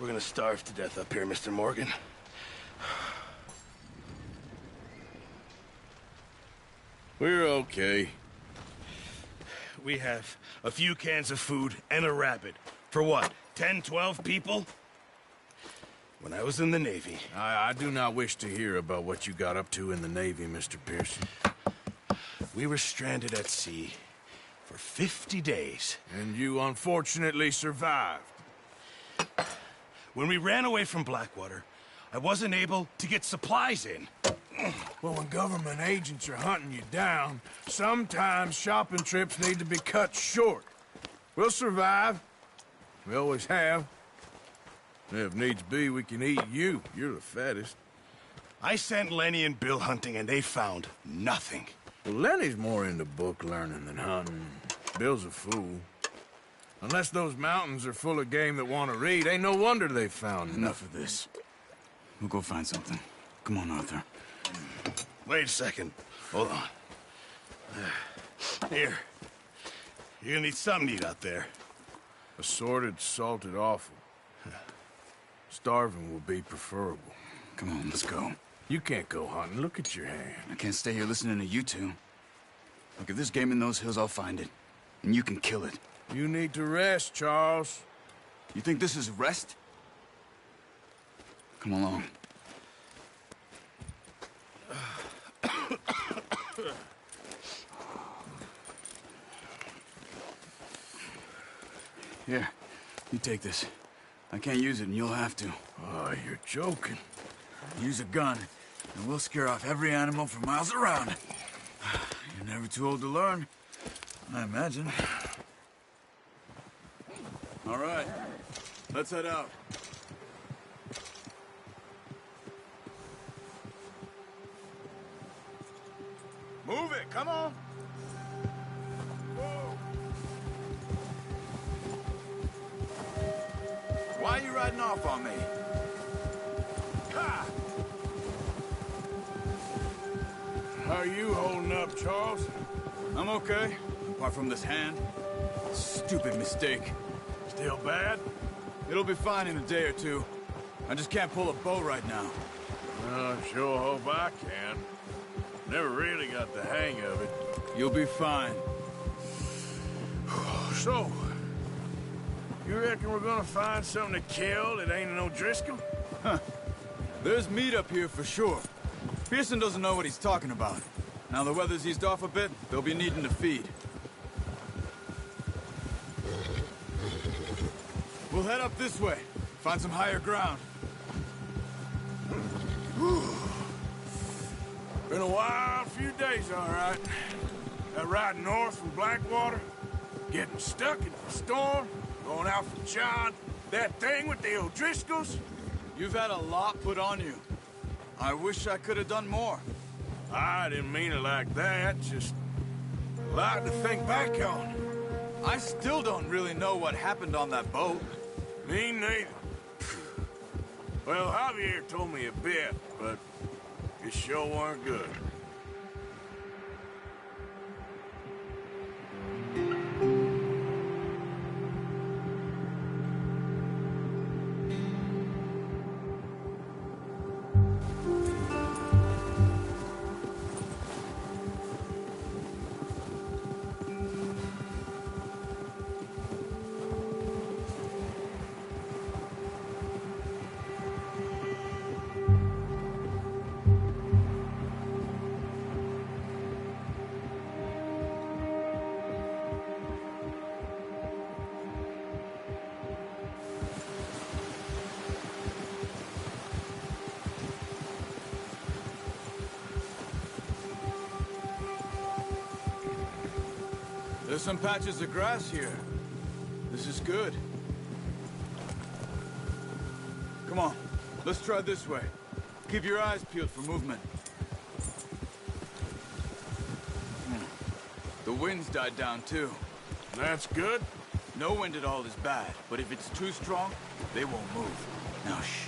We're gonna starve to death up here, Mr. Morgan. We're okay. We have a few cans of food and a rabbit. For what, 10, 12 people? When I was in the Navy... I do not wish to hear about what you got up to in the Navy, Mr. Pearson. We were stranded at sea for 50 days. And you unfortunately survived. When we ran away from Blackwater, I wasn't able to get supplies in. Well, when government agents are hunting you down, sometimes shopping trips need to be cut short. We'll survive. We always have. If needs be, we can eat you. You're the fattest. I sent Lenny and Bill hunting, and they found nothing. Well, Lenny's more into book learning than hunting. Bill's a fool. Unless those mountains are full of game that want to read, ain't no wonder they found Enough of this. We'll go find something. Come on, Arthur. Wait a second. Hold on. Here. You're gonna need something to eat out there. Assorted, salted offal. Starving will be preferable. Come on, let's go. You can't go hunting. Look at your hand. I can't stay here listening to you two. Look, if there's game in those hills, I'll find it. And you can kill it. You need to rest, Charles. You think this is rest? Come along. Here, you take this. I can't use it, and you'll have to. Oh, you're joking. Use a gun, and we'll scare off every animal for miles around. You're never too old to learn, I imagine. All right, let's head out. Move it, come on. Whoa. Why are you riding off on me? Ha! How are you holding up, Charles? I'm okay, apart from this hand. Stupid mistake. Still bad? It'll be fine in a day or two. I just can't pull a bow right now. I sure hope I can. Never really got the hang of it. You'll be fine. So, you reckon we're gonna find something to kill that ain't no Driscoll? Huh. There's meat up here for sure. Pearson doesn't know what he's talking about. Now the weather's eased off a bit, they'll be needing to feed. We'll head up this way, find some higher ground. Been a wild few days, all right. That ride north from Blackwater, getting stuck in the storm, going out from John, that thing with the O'Driscolls. You've had a lot put on you. I wish I could have done more. I didn't mean it like that, just a lot to think back on. I still don't really know what happened on that boat. Me neither. Well, Javier told me a bit, but it sure weren't good. There's some patches of grass here. This is good. Come on, let's try this way. Keep your eyes peeled for movement. The wind's died down too. That's good. No wind at all is bad, but if it's too strong, they won't move. Now shh,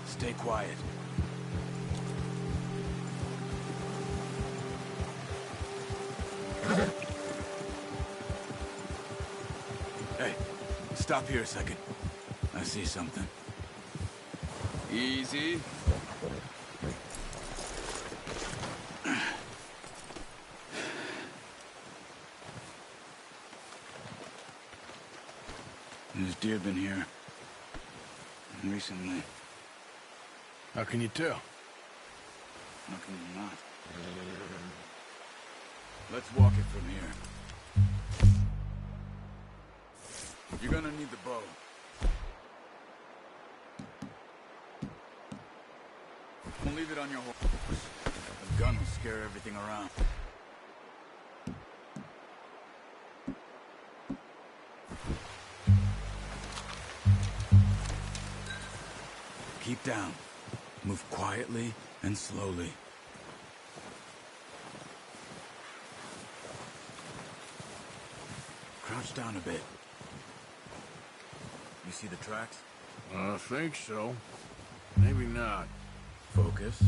stay quiet. Hey, stop here a second. I see something. Easy. There's deer been here recently. How can you tell? How can you not? Let's walk it from here. You're gonna need the bow. Don't leave it on your horse. The gun will scare everything around. Keep down. Move quietly and slowly. Crouch down a bit. You see the tracks? I think so. Maybe not. Focus.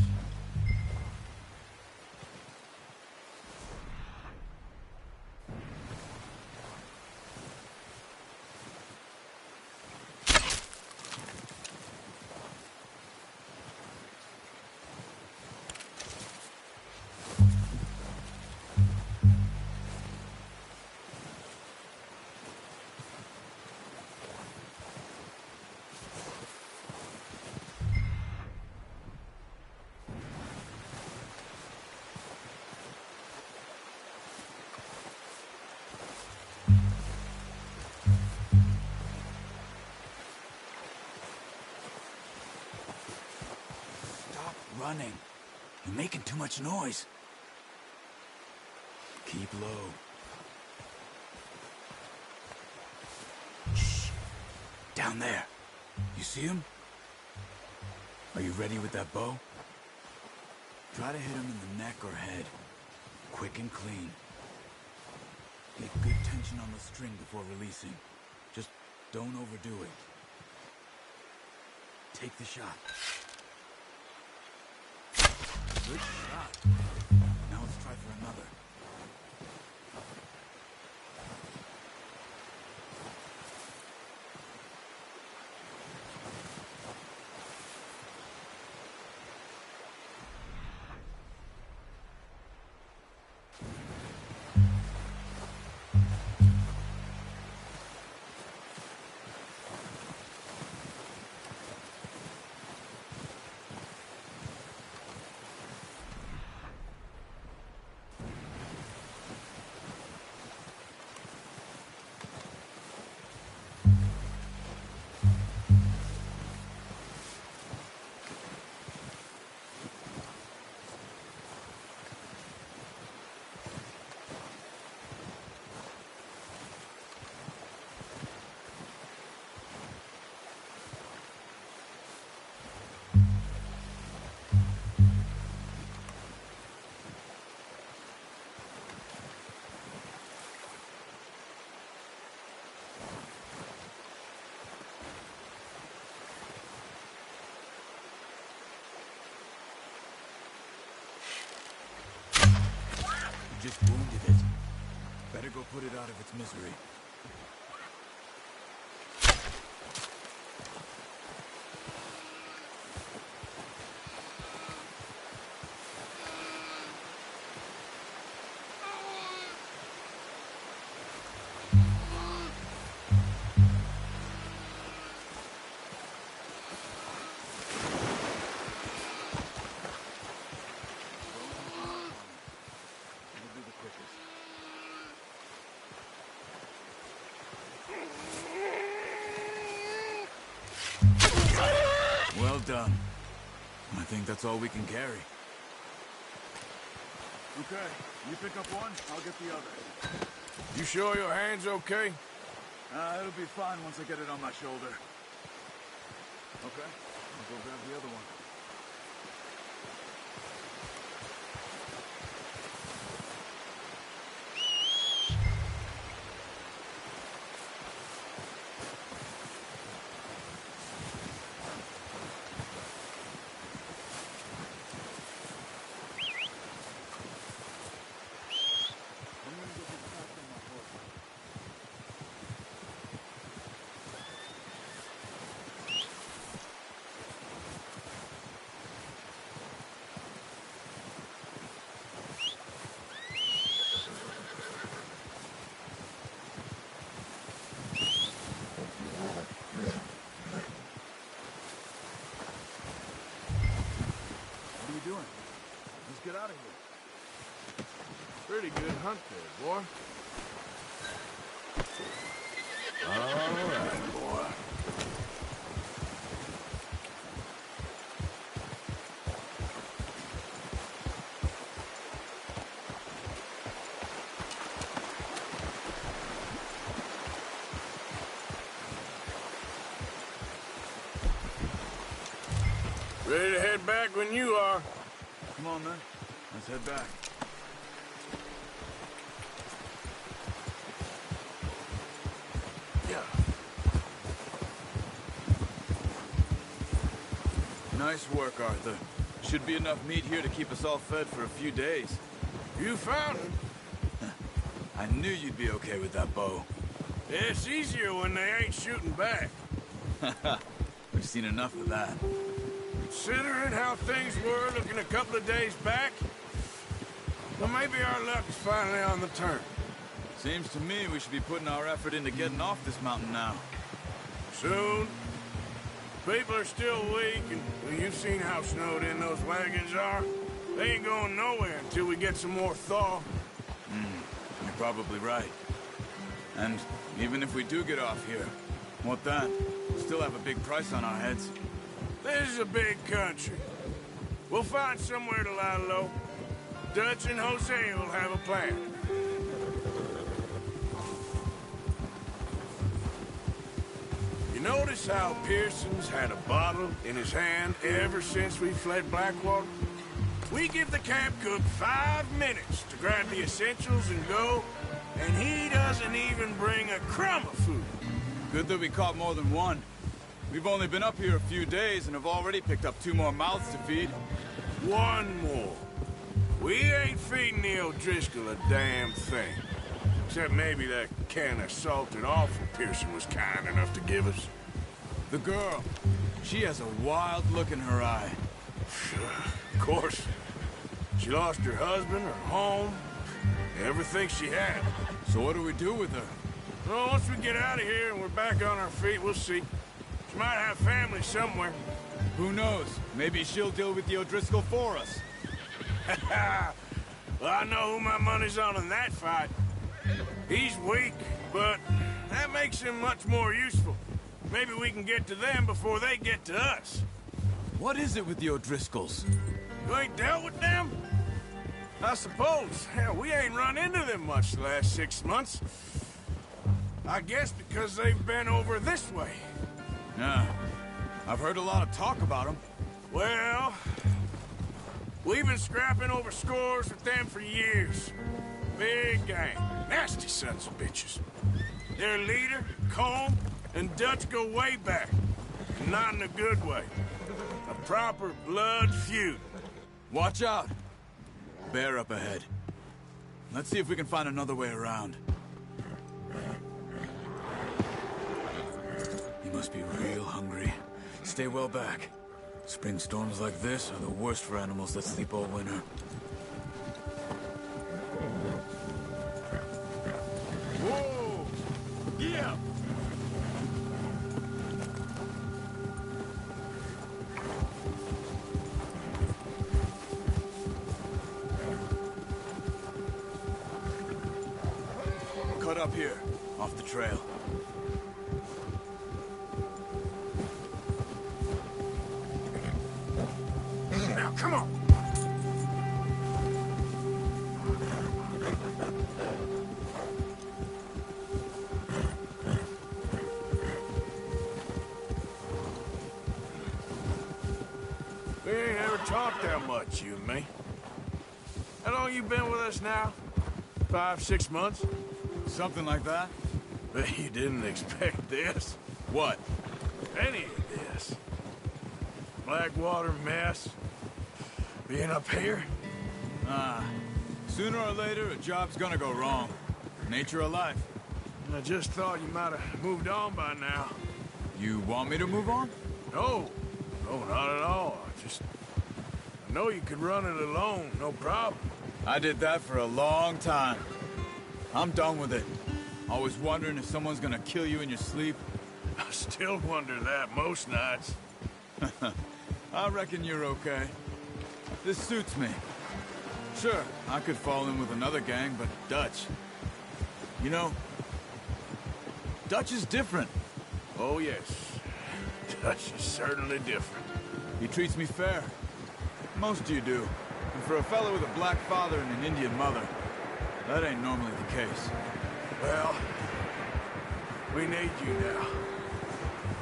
Running. You're making too much noise. Keep low. Shh. Down there. You see him? Are you ready with that bow? Try to hit him in the neck or head. Quick and clean. Get good tension on the string before releasing. Just don't overdo it. Take the shot. Good shot. Now let's try for another. You just wounded it. Better go put it out of its misery. Well done. I think that's all we can carry. Okay, you pick up one, I'll get the other. You sure your hand's okay? It'll be fine once I get it on my shoulder. Okay, I'll go grab the other one. doing? Let's get out of here. Pretty good hunt there, boy. All right, boy. Ready to head back when you are. Come on, then. Let's head back. Yeah. Nice work, Arthur. Should be enough meat here to keep us all fed for a few days. You found it. I knew you'd be okay with that bow. It's easier when they ain't shooting back. We've seen enough of that. Considering how things were looking a couple of days back, well, maybe our luck's finally on the turn. Seems to me we should be putting our effort into getting off this mountain now. Soon. People are still weak, and well, you've seen how snowed in those wagons are. They ain't going nowhere until we get some more thaw. You're probably right. And even if we do get off here, what then? We'll still have a big price on our heads. This is a big country. We'll find somewhere to lie low. Dutch and Jose will have a plan. You notice how Pearson's had a bottle in his hand ever since we fled Blackwater? We give the camp cook 5 minutes to grab the essentials and go, and he doesn't even bring a crumb of food. Good that we caught more than one. We've only been up here a few days and have already picked up 2 more mouths to feed. One more. We ain't feeding the O'Driscoll a damn thing. Except maybe that can of salted offal Pearson was kind enough to give us. The girl. She has a wild look in her eye. Of course. She lost her husband, her home, everything she had. So what do we do with her? Well, once we get out of here and we're back on our feet, we'll see. She might have family somewhere. Who knows? Maybe she'll deal with the O'Driscoll for us. Well, I know who my money's on in that fight. He's weak, but that makes him much more useful. Maybe we can get to them before they get to us. What is it with the O'Driscolls? You ain't dealt with them? I suppose. Hell, we ain't run into them much the last 6 months. I guess because they've been over this way. Yeah. I've heard a lot of talk about them. Well, we've been scrapping over scores with them for years. Big gang. Nasty sons of bitches. Their leader, Combe, and Dutch go way back. Not in a good way. A proper blood feud. Watch out! Bear up ahead. Let's see if we can find another way around. He must be real hungry. Stay well back. Spring storms like this are the worst for animals that sleep all winter. Whoa! Yeah! Cut up here, off the trail. Now, come on! We ain't ever talked that much, you and me. How long you been with us now? 5, 6 months? Something like that? Bet you didn't expect this. What? Any of this. Blackwater mess. Being up here. Sooner or later, a job's gonna go wrong. Nature of life. I just thought you might have moved on by now. You want me to move on? No. No, not at all. I know you could run it alone, no problem. I did that for a long time. I'm done with it. Always wondering if someone's gonna kill you in your sleep. I still wonder that most nights. I reckon you're okay. This suits me. Sure, I could fall in with another gang, but Dutch... You know, Dutch is different. Oh, yes. Dutch is certainly different. He treats me fair. Most of you do. And for a fellow with a black father and an Indian mother, that ain't normally the case. Well, we need you now.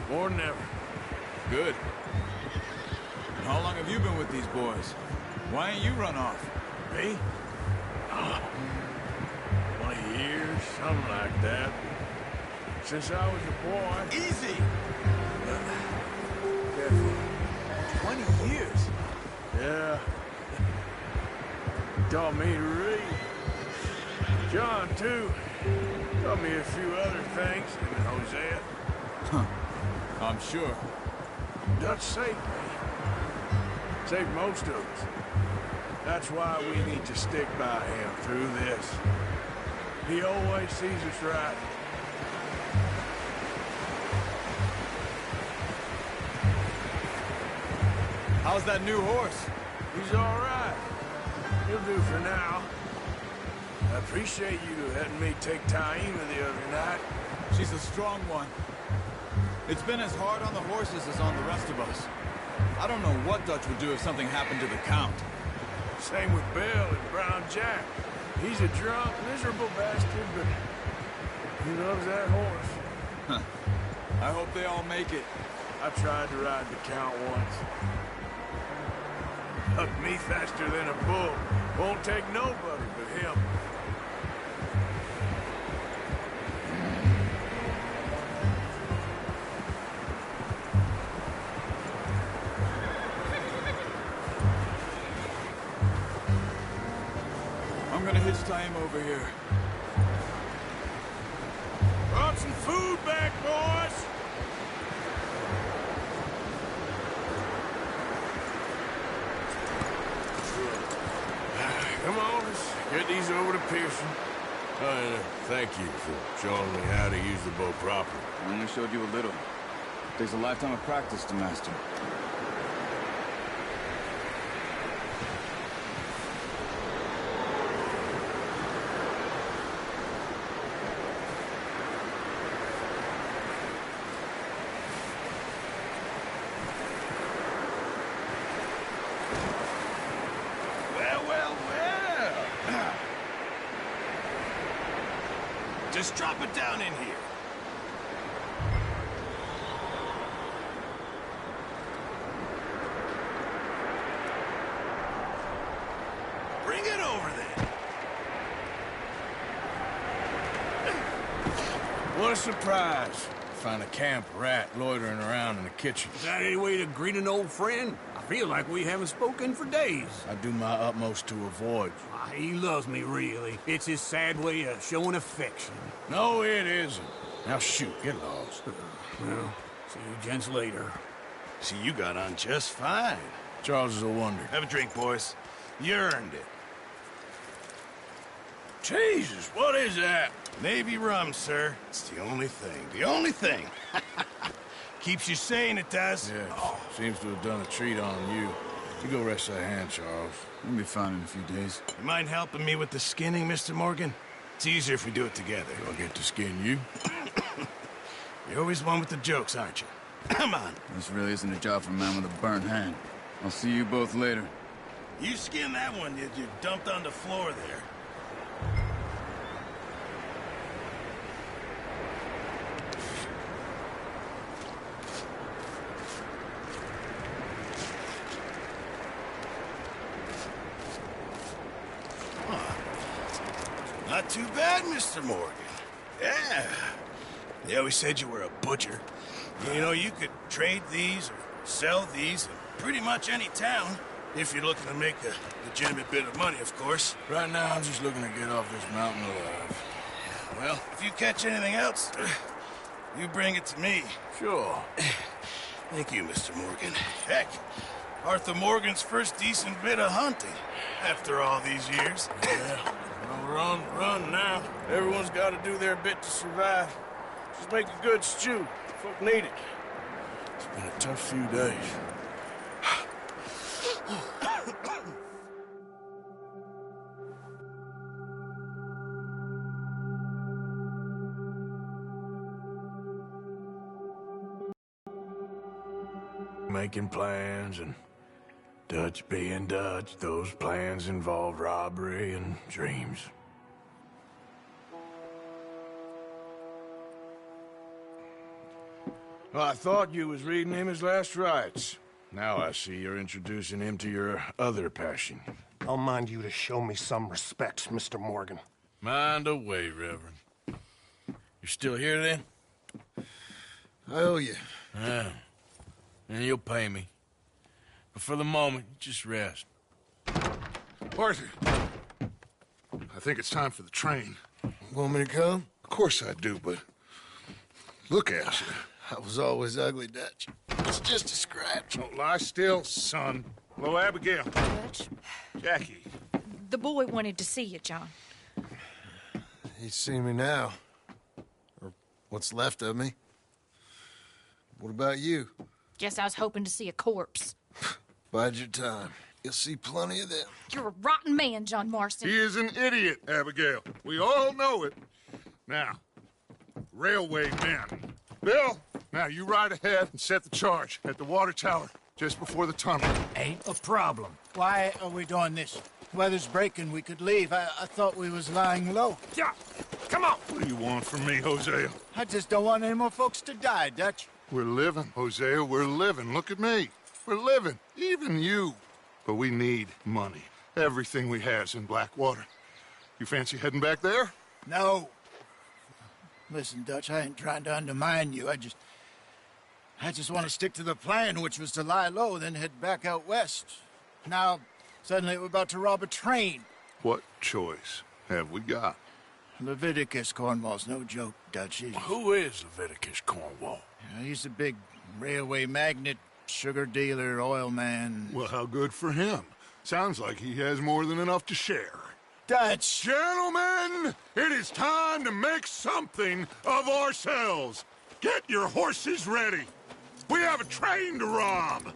More than ever. Good. And how long have you been with these boys? Why ain't you run off? Me? 20 years, something like that. Since I was a boy. Easy! Careful. 20 years? Yeah. Taught me to read. John, too. Taught me a few other things. And Hosea. Huh. I'm sure. Dutch saved me. Saved most of us. That's why we need to stick by him through this. He always sees us right. How's that new horse? He's all right. He'll do for now. I appreciate you letting me take Taima the other night. She's a strong one. It's been as hard on the horses as on the rest of us. I don't know what Dutch would do if something happened to the Count. Same with Bill and Brown Jack. He's a drunk, miserable bastard, but he loves that horse. Huh. I hope they all make it. I tried to ride the Count once. Hucked me faster than a bull. Won't take nobody but him. I'm gonna hitch Taima over here. Brought some food back, boys! Come on, let's get these over to Pearson. Thank you for showing me how to use the bow properly. I only showed you a little. Takes a lifetime of practice to master. Just drop it down in here. Bring it over then. What a surprise. Find a camp rat loitering around in the kitchen. Is that any way to greet an old friend? I feel like we haven't spoken for days. I do my utmost to avoid you. He loves me, really. It's his sad way of showing affection. No, it isn't. Now shoot, get lost. Well, see you gents later. See, you got on just fine. Charles is a wonder. Have a drink, boys. You earned it. Jesus, what is that? Navy rum, sir. It's the only thing. The only thing. Keeps you sane, it does. Yeah, seems to have done a treat on you. You go rest that hand, Charles. We'll be fine in a few days. You mind helping me with the skinning, Mr. Morgan? It's easier if we do it together. Do I get to skin you? You're always one with the jokes, aren't you? Come on. This really isn't a job for a man with a burnt hand. I'll see you both later. You skin that one you dumped on the floor there. Not too bad, Mr. Morgan. Yeah. They always said you were a butcher. You know, you could trade these or sell these in pretty much any town, if you're looking to make a legitimate bit of money, of course. Right now, I'm just looking to get off this mountain alive. Well, if you catch anything else, you bring it to me. Sure. Thank you, Mr. Morgan. Heck, Arthur Morgan's first decent bit of hunting, after all these years. Yeah. Well, run now. Everyone's got to do their bit to survive. Just make a good stew. Folk need it. It's been a tough few days. making plans, and Dutch being Dutch, those plans involved robbery and dreams. Well, I thought you was reading him his last rites. Now I see you're introducing him to your other passion. I'll mind you to show me some respect, Mr. Morgan. Mind away, Reverend. You're still here, then? I owe you. Yeah. And you'll pay me. But for the moment, just rest. Arthur, I think it's time for the train. Want me to come? Of course I do, but look at you. I was always ugly, Dutch. It's just a scratch. Don't lie still, son. Hello, Abigail. Dutch, Jackie. the boy wanted to see you, John. He's seen me now. Or what's left of me. What about you? Guess I was hoping to see a corpse. Bide your time. You'll see plenty of them. You're a rotten man, John Marston. He is an idiot, Abigail. We all know it. Now, railway men. Bill, now you ride ahead and set the charge at the water tower just before the tunnel. Ain't a problem. Why are we doing this? Weather's breaking. We could leave. I thought we was lying low. Yeah, come on. What do you want from me, Hosea? I just don't want any more folks to die, Dutch. We're living, Hosea. We're living. Look at me. We're living. Even you. But we need money. Everything we has in Blackwater. You fancy heading back there? No. Listen, Dutch, I ain't trying to undermine you. I just want to stick to the plan, which was to lie low, then head back out west. Now, suddenly we're about to rob a train. What choice have we got? Leviticus Cornwall's no joke, Dutch. Who is Leviticus Cornwall? He's a big railway magnate, sugar dealer, oil man. Well, how good for him. Sounds like he has more than enough to share. Dutch! Gentlemen, it is time to make something of ourselves. Get your horses ready. We have a train to rob.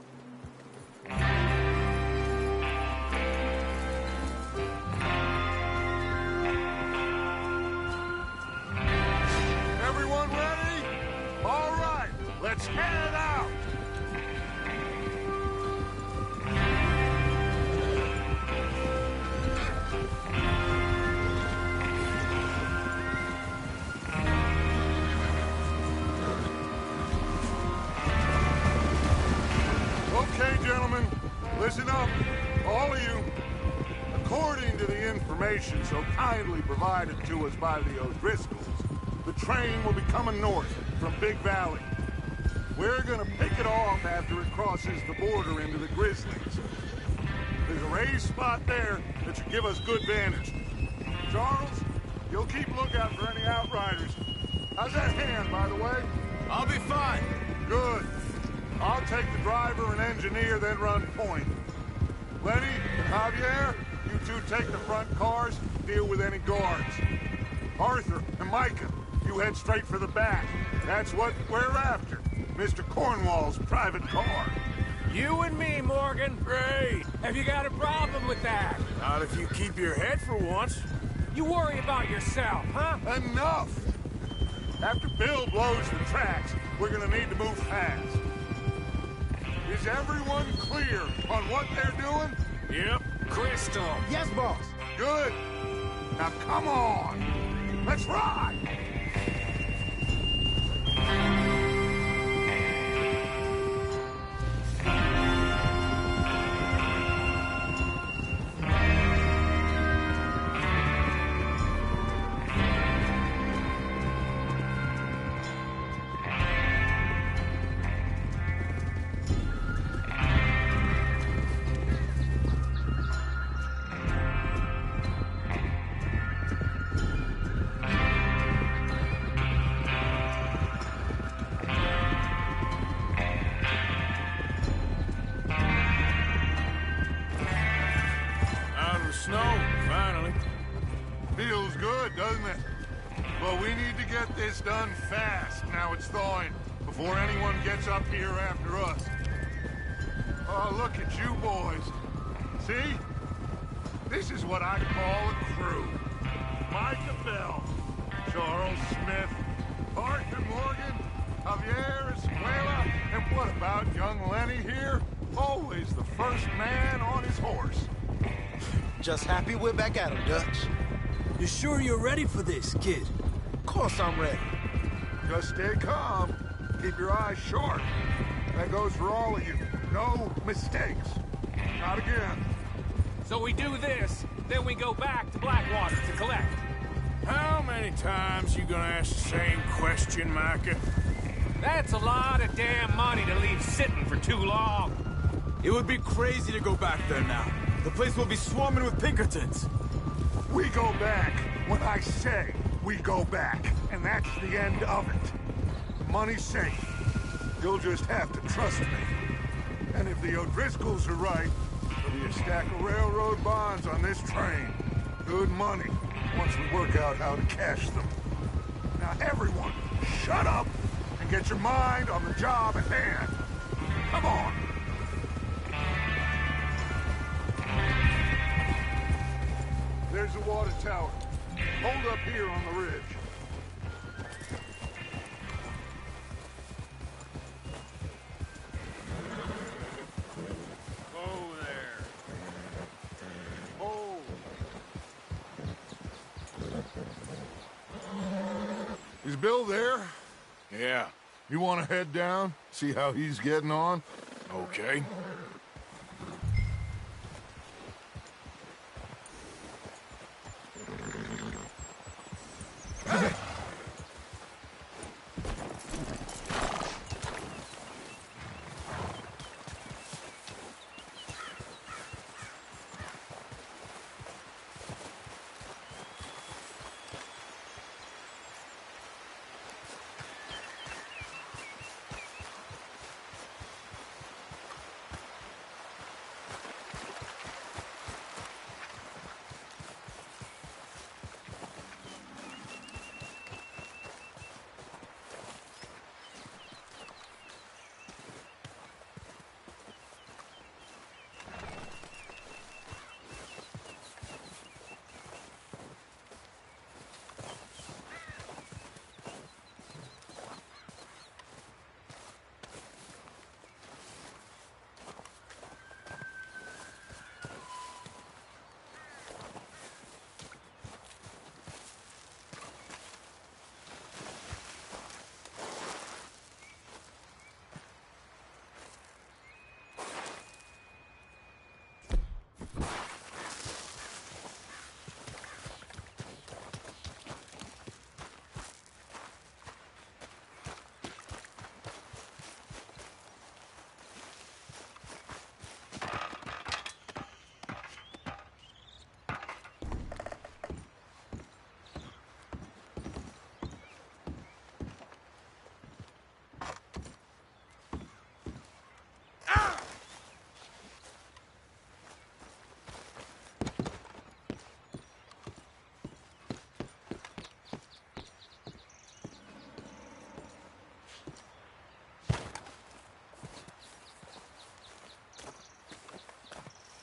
Everyone ready? All right, let's head out. Okay, gentlemen, listen up, all of you. According to the information so kindly provided to us by the O'Driscolls, the train will be coming north from Big Valley. We're gonna pick it off after it crosses the border into the Grizzlies. There's a raised spot there that should give us good vantage. Charles, you'll keep lookout for any outriders. How's that hand, by the way? I'll be fine. Good. I'll take the driver and engineer, then run point. Lenny and Javier, you two take the front cars, deal with any guards. Arthur and Micah, you head straight for the back. That's what we're after. Mr. Cornwall's private car. You and me, Morgan. Great. Have you got a problem with that? Not if you keep your head for once. You worry about yourself, huh? Enough! After Bill blows the tracks, we're gonna need to move fast. Is everyone clear on what they're doing? Yep. Crystal. Yes, boss. Good. Now come on. Let's ride. Feels good, doesn't it? But we need to get this done fast, now it's thawing, before anyone gets up here after us. Oh, look at you boys. See? This is what I call a crew. Micah Bell, Charles Smith, Arthur Morgan, Javier, Escuela, and what about young Lenny here? Always the first man on his horse. Just happy we're back at him, Dutch. You sure you're ready for this, kid? Of course I'm ready. Just stay calm. Keep your eyes sharp. That goes for all of you. No mistakes. Not again. So we do this, then we go back to Blackwater to collect. How many times you gonna ask the same question, Micah? That's a lot of damn money to leave sitting for too long. It would be crazy to go back there now. The place will be swarming with Pinkertons. We go back when I say we go back, and that's the end of it. Money's safe. You'll just have to trust me. And if the O'Driscolls are right, there'll be a stack of railroad bonds on this train. Good money, once we work out how to cash them. Now everyone, shut up and get your mind on the job at hand. Come on. There's the water tower. Hold up here on the ridge. Oh, there. Oh. Is Bill there? Yeah. You want to head down? See how he's getting on? Okay.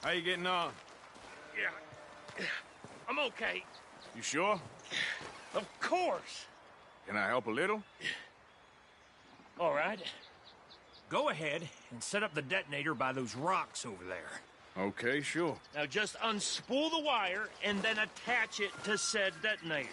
How you getting on? Yeah. I'm okay. You sure? Of course. Can I help a little? All right. Go ahead and set up the detonator by those rocks over there. Okay, sure. Now just unspool the wire and then attach it to said detonator.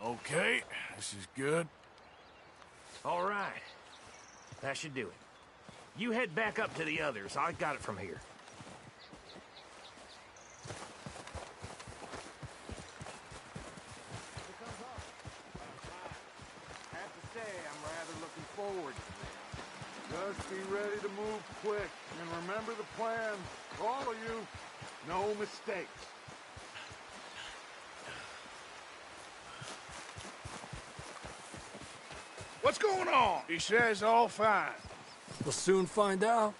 Okay, this is good. All right. That should do it. You head back up to the others. I got it from here. I have to say, I'm rather looking forward to this. Just be ready to move quick. And remember the plan. All of you, no mistakes. What's going on? He says all fine. We'll soon find out.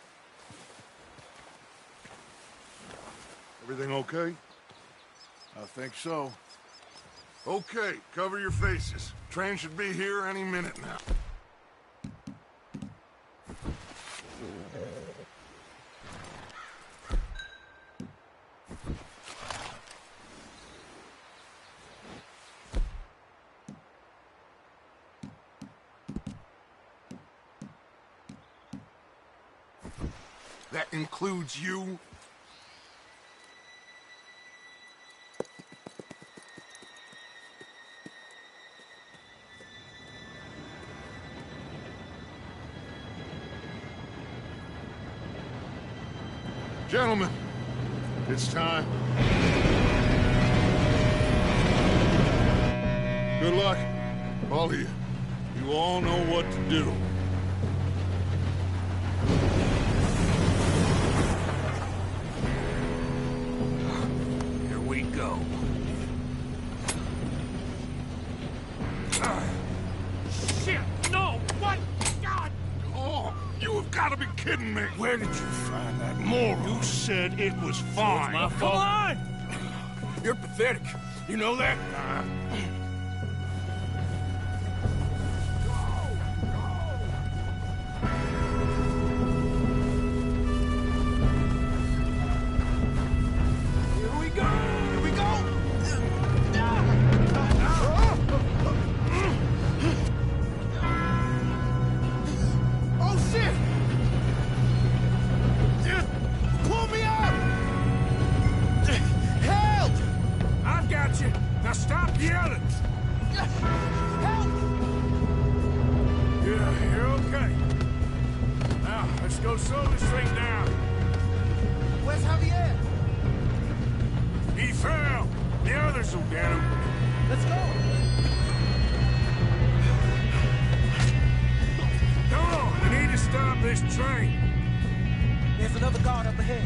Everything okay? I think so. Okay, cover your faces. Train should be here any minute now. That includes you? Gentlemen, it's time. Good luck, all of you. You all know what to do. Here we go. Shit! No! What? God! Oh, you have got to be kidding me. Where did you find that moron? You said it was fine. my fault. Come on! You're pathetic. You know that? Here we go! Here we go! Oh, shit! Pull me up! Help! I've got you. Now stop yelling. Help! Yeah, you're okay. Now, let's go slow this thing down. Where's Javier? He fell. The others will get him. Let's go! Come on, we need to stop this train. There's another guard up ahead.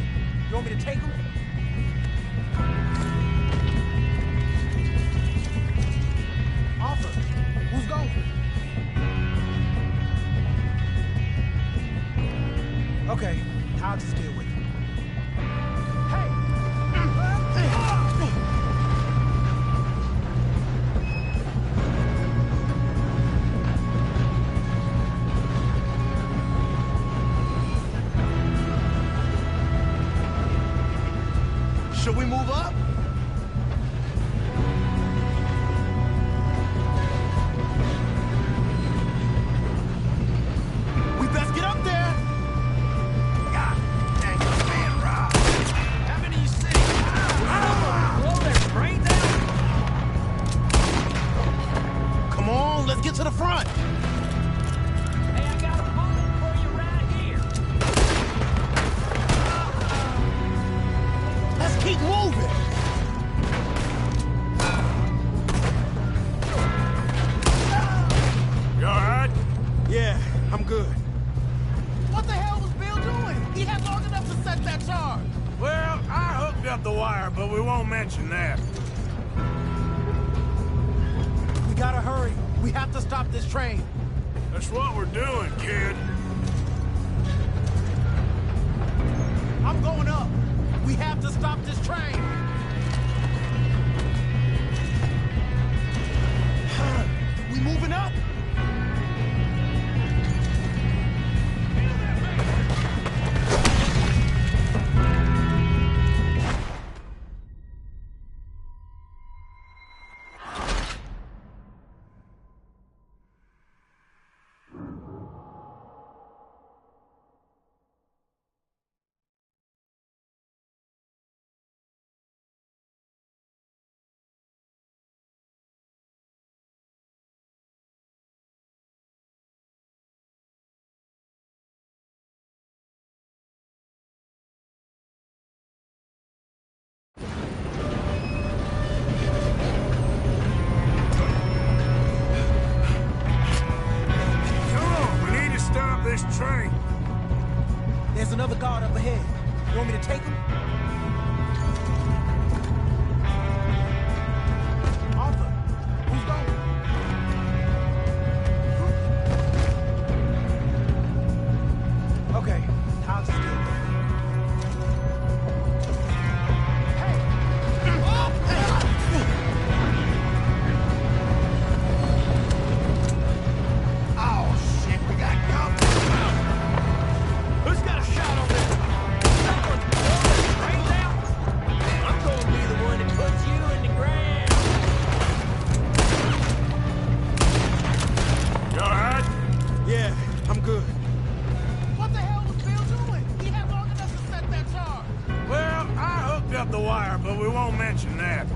You want me to take him? Arthur, who's going? Okay, I'll just deal with it. Should we move up? We best get up there! God dang this man, Rob! Haven't you seen? Blow that train down! Come on, let's get to the front! Hey, I got a home for you right here! Let's keep moving! You all right? Yeah, I'm good. What the hell was Bill doing? He had long enough to set that charge. Well, I hooked up the wire, but we won't mention that. We gotta hurry. We have to stop this train. That's what we're doing, kid. I'm going up. We have to stop this train. We moving up? this train. There's another guard up ahead. You want me to take him? Arthur, who's going? the wire, but we won't mention that.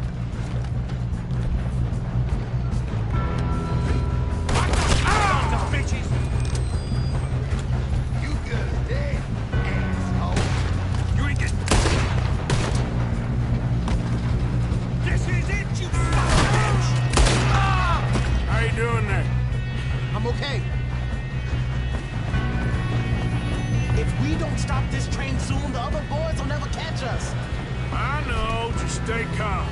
Sons of bitches! You good as dead, asshole. You ain't get... This is it, you son of a bitch! How you doing there? I'm okay. If we don't stop this train soon, the other boys will never catch us. I know, just stay calm.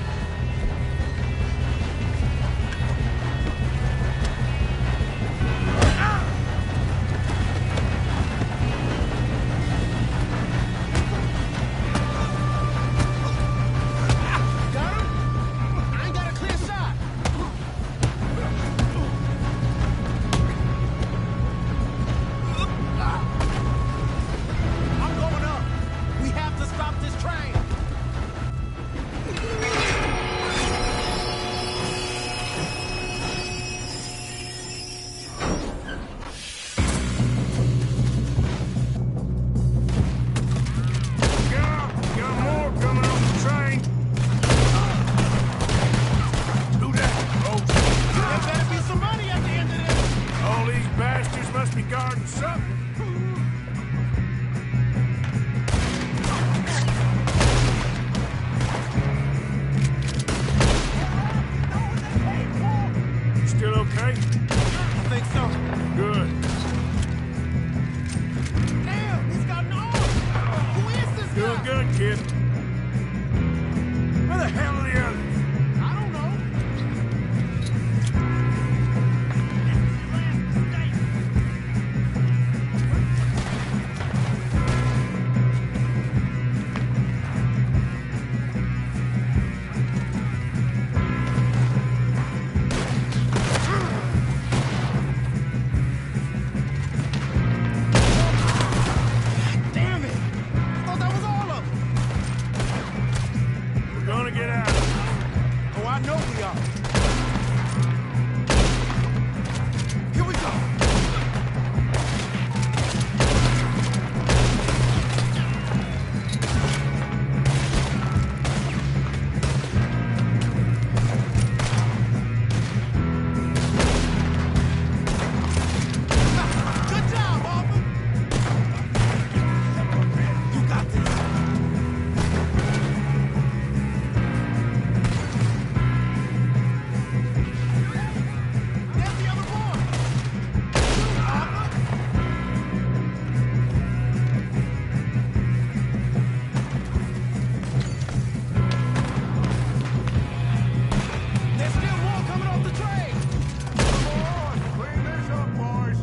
Got him? I ain't got a clear shot. I'm going up. We have to stop this train. Got more coming off the train. Who that? Oh, There better be some money at the end of this. all these bastards must be guarding something. Still okay? I think so. Good. Damn, he's got an arm. Who is this Doing guy? good, kid. Where the hell are the others? I don't know. Damn it! I thought that was all of them. We're gonna get out. Oh, I know we are. Here we go. Good job, Arthur. You got this. There's the other boy. Arthur. There's still more coming off the train. Come on, clean this up, boys.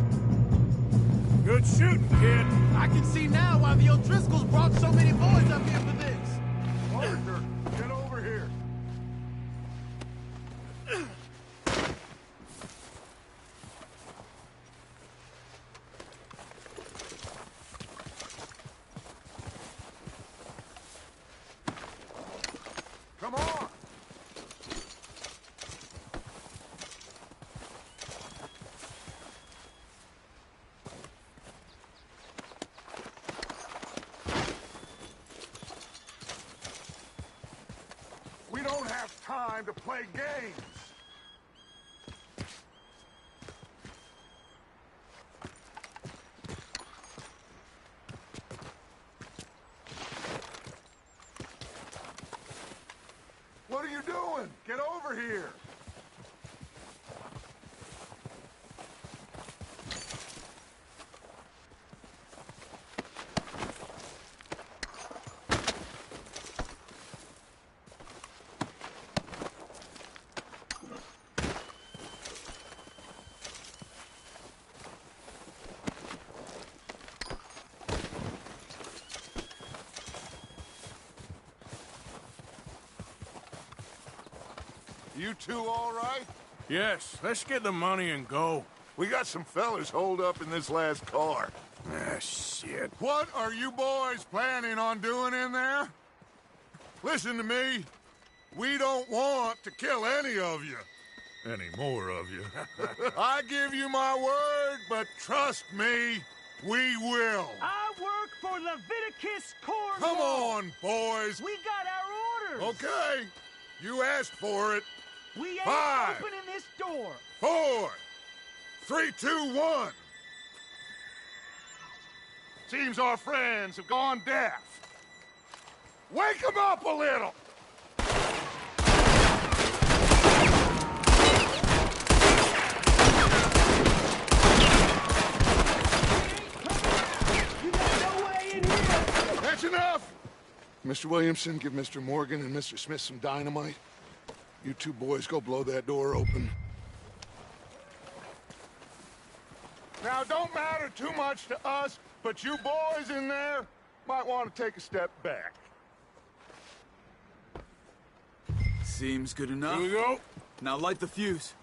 Good shooting, kid. I can see now why the O'Driscolls brought so many boys up here for this. Arthur, get over here. Come on. We don't have time to play games. What are you doing? Get over here. You two all right? Yes, let's get the money and go. We got some fellas holed up in this last car. Ah, shit. What are you boys planning on doing in there? Listen to me. We don't want to kill any of you. Any more of you. I give you my word, but trust me, we will. I work for Leviticus Cornwall. Come on, boys. We got our orders! Okay, you asked for it. We ain't 5, opening this door! 4, 3, 2, 1. Seems our friends have gone deaf. Wake them up a little! That's enough! Mr. Williamson, give Mr. Morgan and Mr. Smith some dynamite. You two boys go blow that door open. Now, don't matter too much to us, but you boys in there might want to take a step back. Seems good enough. Here we go. Now light the fuse.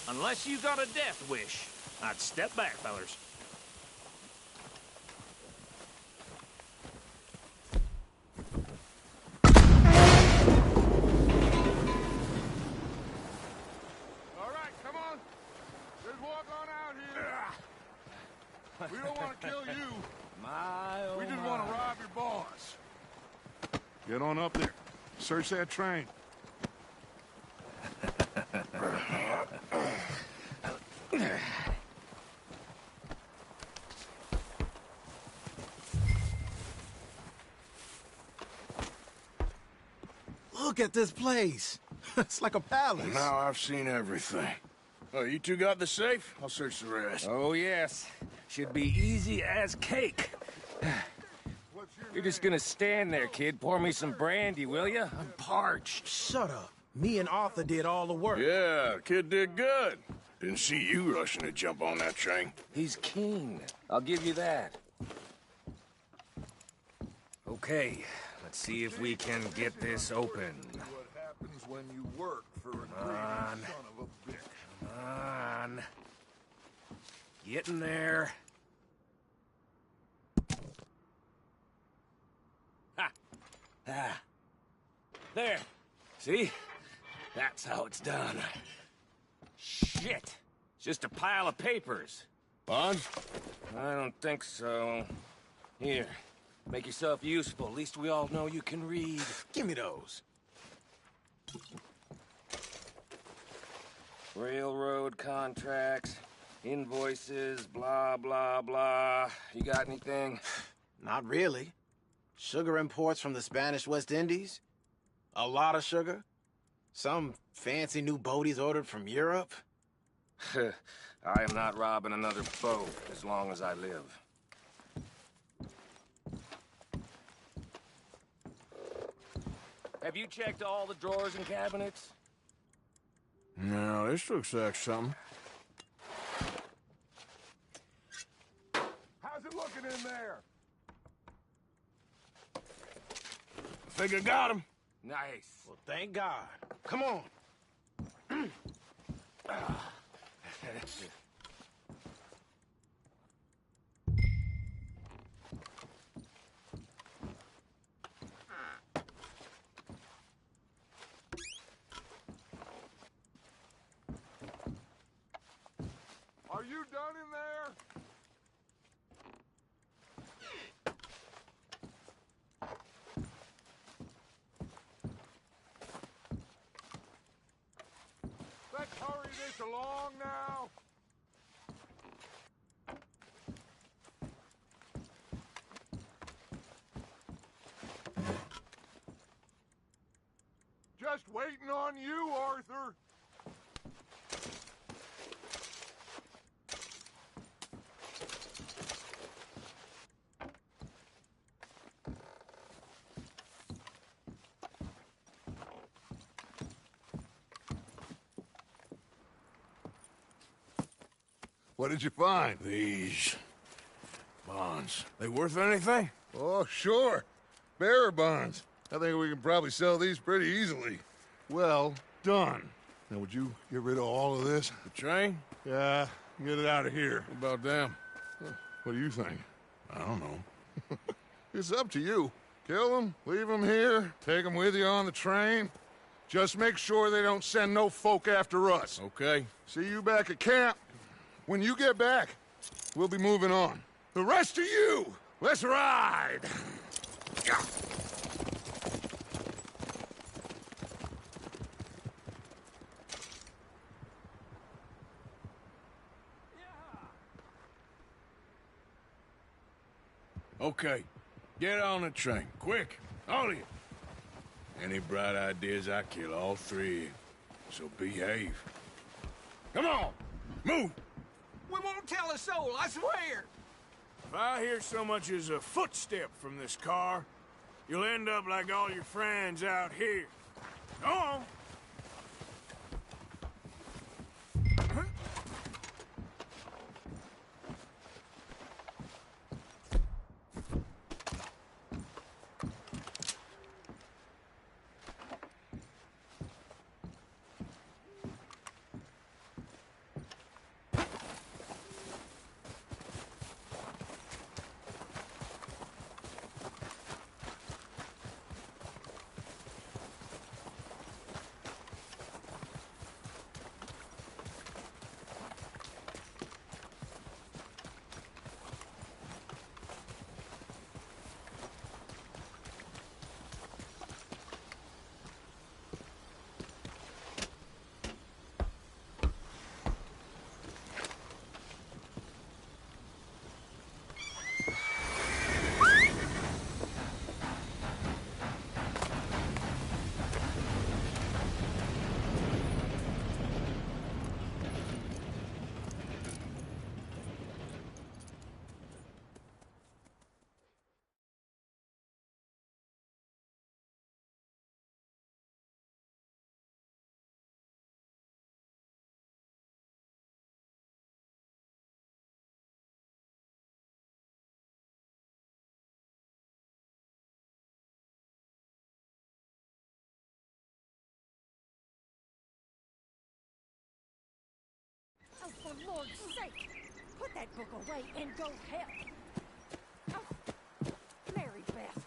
Unless you got a death wish, I'd step back, fellers. We don't want to kill you. Oh We just want to rob your boss. Get on up there. Search that train. Look at this place. It's like a palace. Now I've seen everything. Oh, you two got the safe? I'll search the rest. Oh, yes. Should be easy as cake. You're just gonna stand there, kid. Pour me some brandy, will you? I'm parched. Shut up. Me and Arthur did all the work. Yeah, kid did good. Didn't see you rushing to jump on that train. He's keen. I'll give you that. Okay, let's see if we can get this open. What happens when you work for a greedy son of a bitch? Come on. Get in there. Ha! Ah. There. See? That's how it's done. Shit! It's just a pile of papers. Bonds? I don't think so. Here, make yourself useful. At least we all know you can read. Give me those. Railroad contracts, invoices, blah, blah, blah. You got anything? Not really. Sugar imports from the Spanish West Indies. A lot of sugar. Some fancy new boat he's ordered from Europe. I am not robbing another boat as long as I live. Have you checked all the drawers and cabinets? No, this looks like something. How's it looking in there? I think I got him. Nice. Well, thank God. Come on. Are you done in there? Let's hurry this along now. Just waiting on you, Arthur. What did you find? These bonds. They worth anything? Oh, sure. Bearer bonds. I think we can probably sell these pretty easily. Well done. Now, would you get rid of all of this? The train? Yeah, get it out of here. What about them? What do you think? I don't know. It's up to you. Kill them, leave them here, take them with you on the train. Just make sure they don't send no folk after us. Okay. See you back at camp. When you get back, we'll be moving on. The rest of you, Let's ride! Okay, get on the train, quick, all of you. Any bright ideas, I kill all three of you. So behave. Come on, move! We won't tell a soul, I swear! If I hear so much as a footstep from this car, you'll end up like all your friends out here. Go on! Oh, for Lord's sake! Put that book away and go help! Oh, Mary Beth.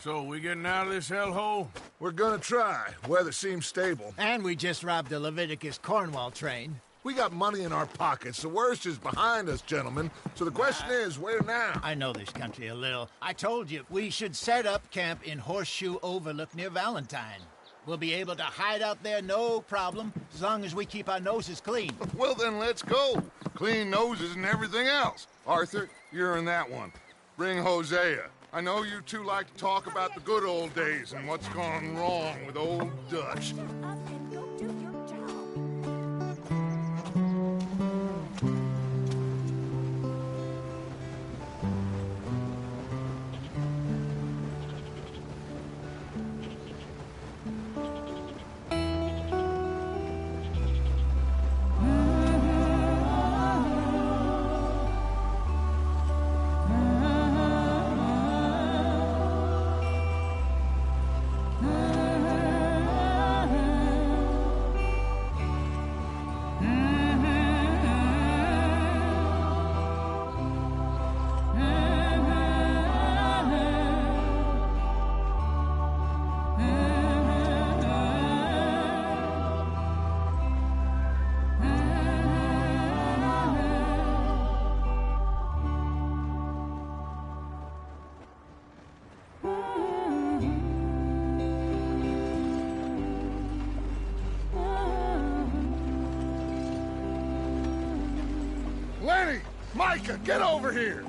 So, we getting out of this hellhole? We're gonna try. Weather seems stable. And we just robbed a Leviticus Cornwall train. We got money in our pockets. The worst is behind us, gentlemen. So the question is, where now? I know this country a little. I told you, we should set up camp in Horseshoe Overlook near Valentine. We'll be able to hide out there no problem, as long as we keep our noses clean. Well, then let's go. Clean noses and everything else. Arthur, you're in that one. Bring Hosea. I know you two like to talk about the good old days and what's gone wrong with old Dutch. Lenny! Micah, get over here!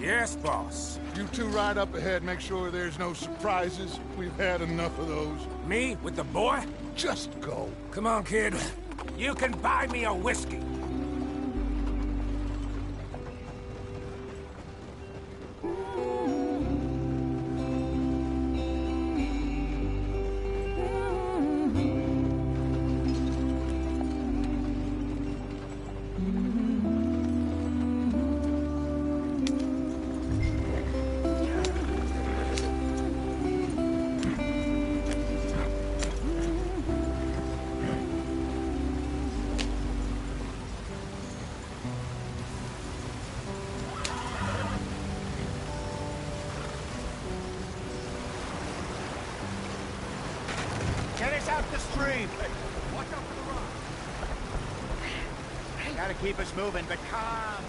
Yes, boss. You two ride up ahead, make sure there's no surprises. We've had enough of those. Me? With the boy? Just go. Come on, kid. You can buy me a whiskey. Get us out the stream! Watch out for the rock! Hang Gotta keep us moving, but calm.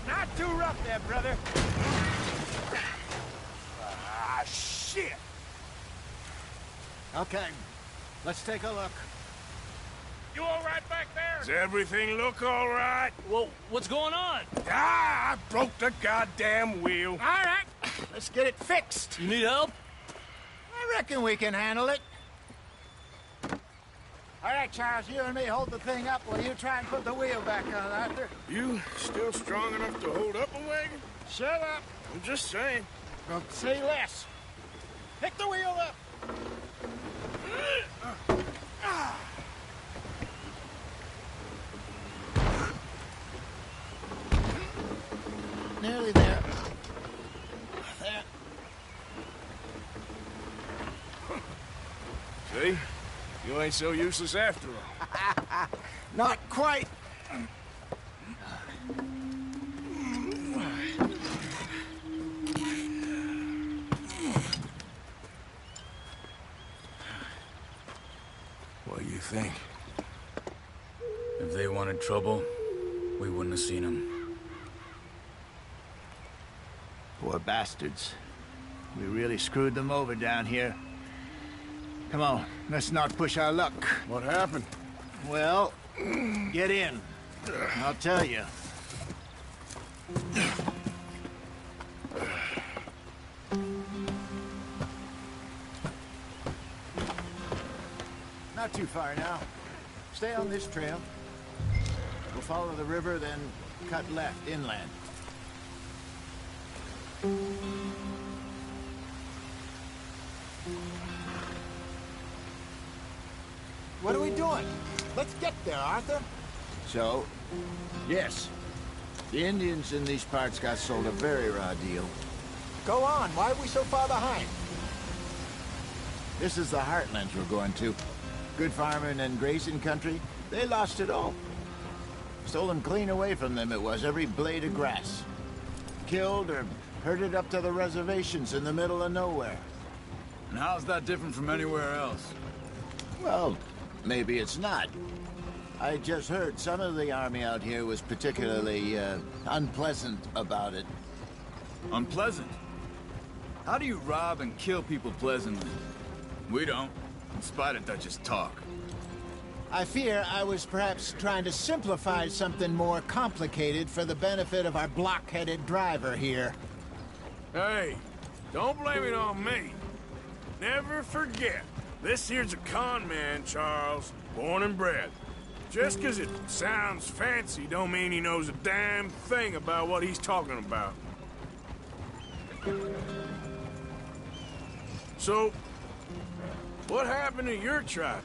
Not too rough there, brother. Ah, shit! Okay, let's take a look. You all right back there? Does everything look all right? Well, what's going on? Ah, I broke the goddamn wheel. All right, let's get it fixed. You need help? I reckon we can handle it. All right, Charles, you and me hold the thing up while you try and put the wheel back on, Arthur. You still strong enough to hold up a wagon? Shut up. I'm just saying. Well, say less. Pick the wheel up. Nearly there. There. See? You ain't so useless after all. Not quite. What do you think? If they wanted trouble, we wouldn't have seen them. Poor bastards. We really screwed them over down here. Come on, let's not push our luck. What happened? Well, get in. I'll tell you. Not too far now. Stay on this trail. We'll follow the river, then cut left inland. What are we doing? Let's get there, Arthur. So, yes, the Indians in these parts got sold a very raw deal. Go on, why are we so far behind? This is the heartlands we're going to. Good farming and grazing country, they lost it all. Stolen clean away from them it was, every blade of grass. Killed or herded up to the reservations in the middle of nowhere. And how's that different from anywhere else? Well, maybe it's not. I just heard some of the army out here was particularly, unpleasant about it. Unpleasant? How do you rob and kill people pleasantly? We don't, in spite of Dutch's talk. I fear I was perhaps trying to simplify something more complicated for the benefit of our block-headed driver here. Hey, don't blame it on me. Never forget, this here's a con man, Charles, born and bred. Just 'cause it sounds fancy don't mean he knows a damn thing about what he's talking about. So, what happened to your tribe?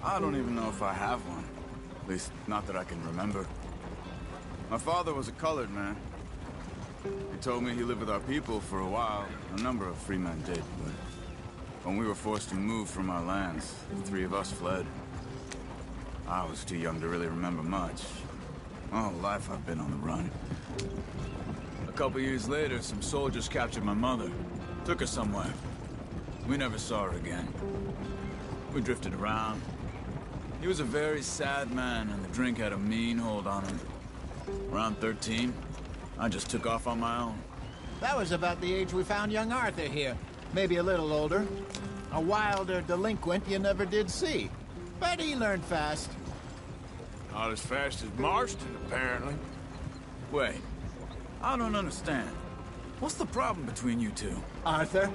I don't even know if I have one. At least, not that I can remember. My father was a colored man. He told me he lived with our people for a while. A number of free men did, but when we were forced to move from our lands, the three of us fled. I was too young to really remember much. My whole life I've been on the run. A couple years later, some soldiers captured my mother. Took her somewhere. We never saw her again. We drifted around. He was a very sad man, and the drink had a mean hold on him. Around 13, I just took off on my own. That was about the age we found young Arthur here. Maybe a little older. A wilder delinquent you never did see. But he learned fast. Not as fast as Marston, apparently. Wait, I don't understand. What's the problem between you two? Arthur?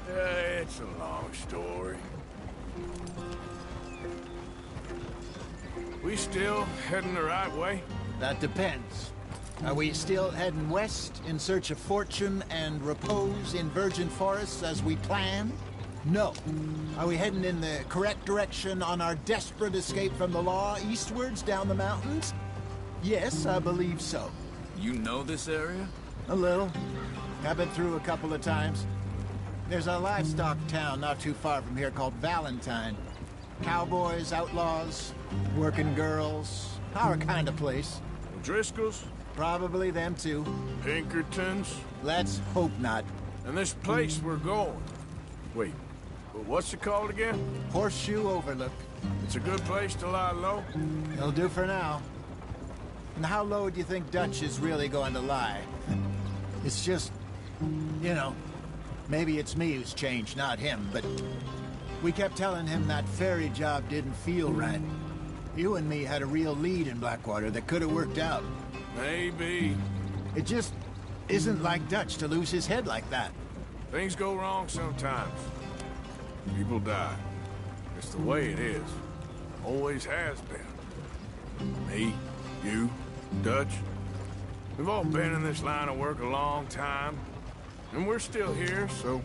It's a long story. We still heading the right way? That depends. Are we still heading west in search of fortune and repose in virgin forests as we planned? No. Are we heading in the correct direction on our desperate escape from the law eastwards down the mountains? Yes, I believe so. You know this area? A little. I've been through a couple of times. There's a livestock town not too far from here called Valentine. Cowboys, outlaws, working girls, our kind of place. Driscoll's? Probably them too. Pinkertons? Let's hope not. And this place we're going. Wait, But what's it called again? Horseshoe Overlook. It's a good place to lie low? It'll do for now. And how low do you think Dutch is really going to lie? It's just, you know, maybe it's me who's changed, not him, but we kept telling him that ferry job didn't feel right. You and me had a real lead in Blackwater that could have worked out. Maybe. It just isn't like Dutch to lose his head like that. Things go wrong sometimes. People die. It's the way it is. Always has been. Me, you, Dutch. We've all been in this line of work a long time. And we're still here, so...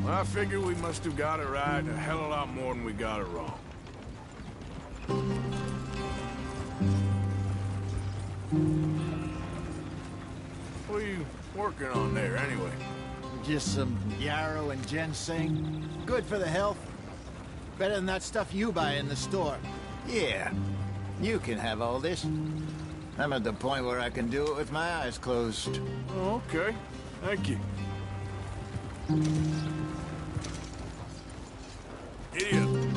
well, I figure we must have got it right a hell of a lot more than we got it wrong. What are you working on there, anyway? Just some yarrow and ginseng. Good for the health. Better than that stuff you buy in the store. Yeah, you can have all this. I'm at the point where I can do it with my eyes closed. Oh, okay. Thank you. Idiot.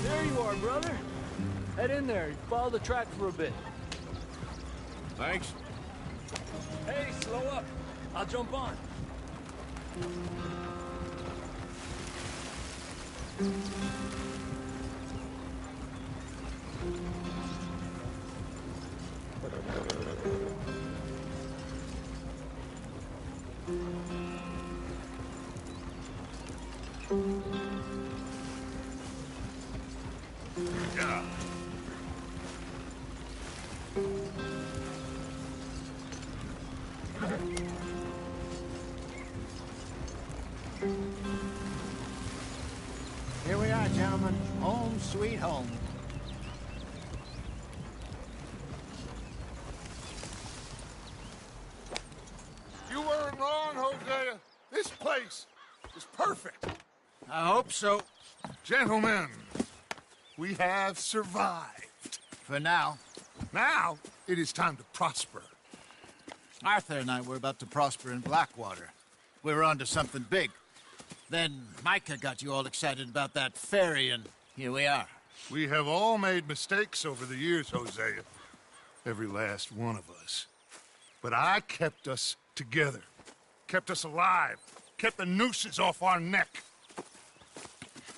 There you are, brother. Head in there. Follow the track for a bit. Thanks. Hey, slow up. I'll jump on. Yeah. Here we are, gentlemen. Home sweet home. You weren't wrong, Hosea. This place is perfect. I hope so. Gentlemen, we have survived. For now. Now, it is time to prosper. Arthur and I were about to prosper in Blackwater. We were onto something big. Then Micah got you all excited about that ferry, and here we are. We have all made mistakes over the years, Hosea. Every last one of us. But I kept us together. Kept us alive. kept the nooses off our neck.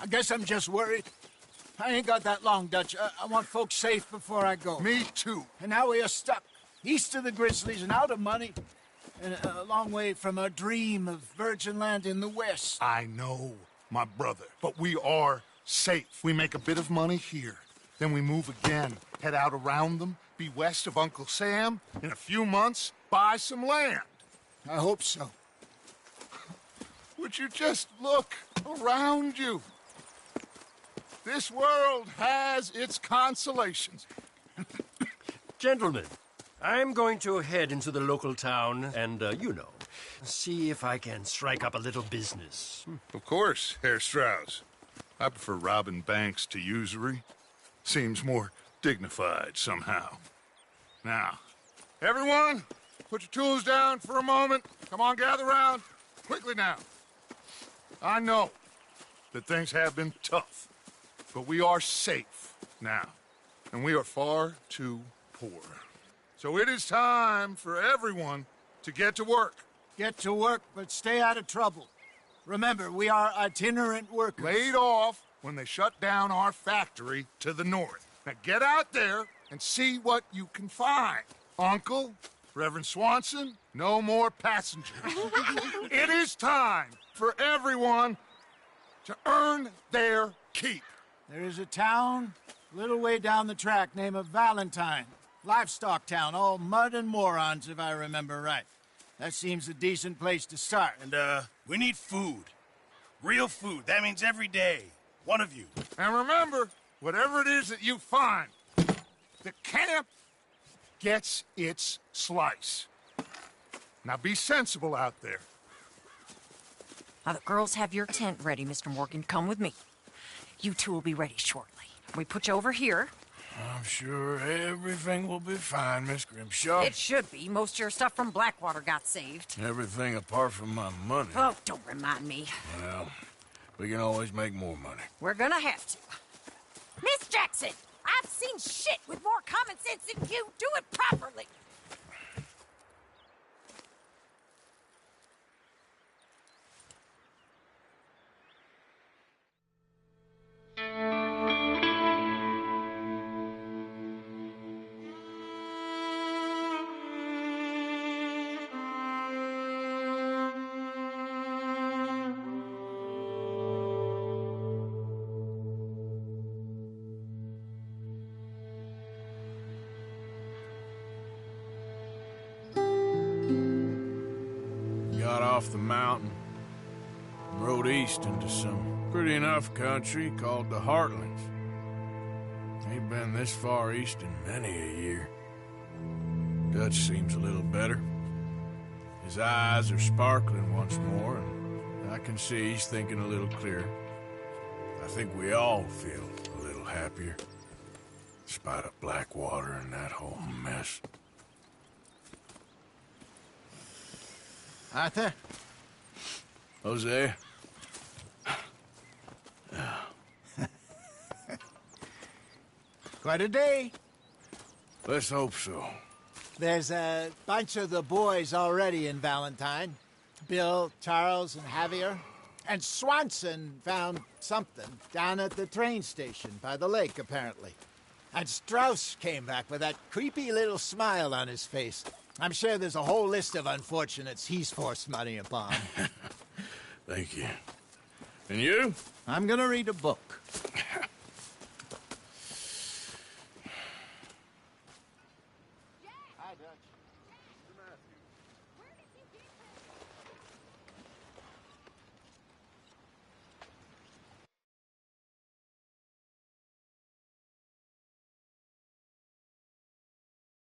I guess I'm just worried. I ain't got that long, Dutch. I want folks safe before I go. Me too. And now we are stuck, east of the Grizzlies and out of money, and a long way from our dream of virgin land in the west. I know, my brother, but we are safe. We make a bit of money here, then we move again, head out around them, be west of Uncle Sam, in a few months, buy some land. I hope so. Would you just look around you? This world has its consolations. Gentlemen, I'm going to head into the local town and, see if I can strike up a little business. Of course, Herr Strauss. I prefer robbing banks to usury. Seems more dignified somehow. Now, everyone, put your tools down for a moment. Come on, gather round. Quickly now. I know that things have been tough, but we are safe now, and we are far too poor. So it is time for everyone to get to work. Get to work, but stay out of trouble. Remember, we are itinerant workers. Laid off when they shut down our factory to the north. Now get out there and see what you can find. Uncle, Reverend Swanson, no more passengers. It is time for everyone to earn their keep. There is a town a little way down the track named Valentine. Livestock town, all mud and morons, if I remember right. That seems a decent place to start. And, we need food. Real food. That means every day. One of you. And remember, whatever it is that you find, the camp gets its slice. Now be sensible out there. Now, the girls have your tent ready, Mr. Morgan. Come with me. You two will be ready shortly. We put you over here. I'm sure everything will be fine, Miss Grimshaw. It should be. Most of your stuff from Blackwater got saved. Everything apart from my money. Oh, don't remind me. Well, we can always make more money. We're gonna have to. Miss Jackson, I've seen shit with more common sense than you. Do it properly. Got off the mountain and rode east into some pretty enough country called the Heartlands. Ain't been this far east in many a year. Dutch seems a little better. His eyes are sparkling once more, and I can see he's thinking a little clearer. I think we all feel a little happier, despite of Blackwater and that whole mess. Arthur? Jose? Quite a day. Let's hope so. There's a bunch of the boys already in Valentine. Bill, Charles, and Javier. And Swanson found something down at the train station by the lake, apparently. And Strauss came back with that creepy little smile on his face. I'm sure there's a whole list of unfortunates he's forced money upon. Thank you. And you? I'm gonna read a book.